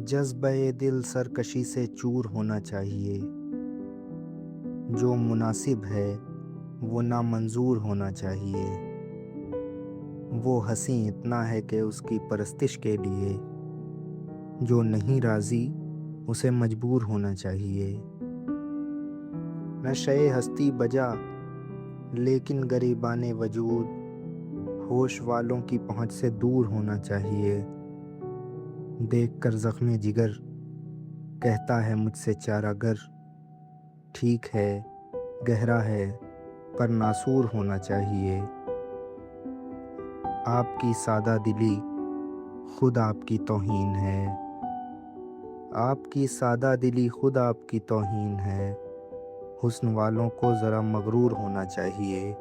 जज्बे दिल सरकशी से चूर होना चाहिए। जो मुनासिब है वो नामंजूर होना चाहिए। वो हंसी इतना है कि उसकी परस्तिश के लिए जो नहीं राज़ी उसे मजबूर होना चाहिए। नशे हस्ती बजा लेकिन गरिबाने वजूद होश वालों की पहुँच से दूर होना चाहिए। देखकर ज़ख्मे जिगर कहता है मुझसे चारागर, ठीक है गहरा है पर नासूर होना चाहिए। आपकी सादा दिली खुद आपकी तौहीन है। आपकी सादा दिली खुद आपकी तौहीन है। हुस्न वालों को ज़रा मगरूर होना चाहिए।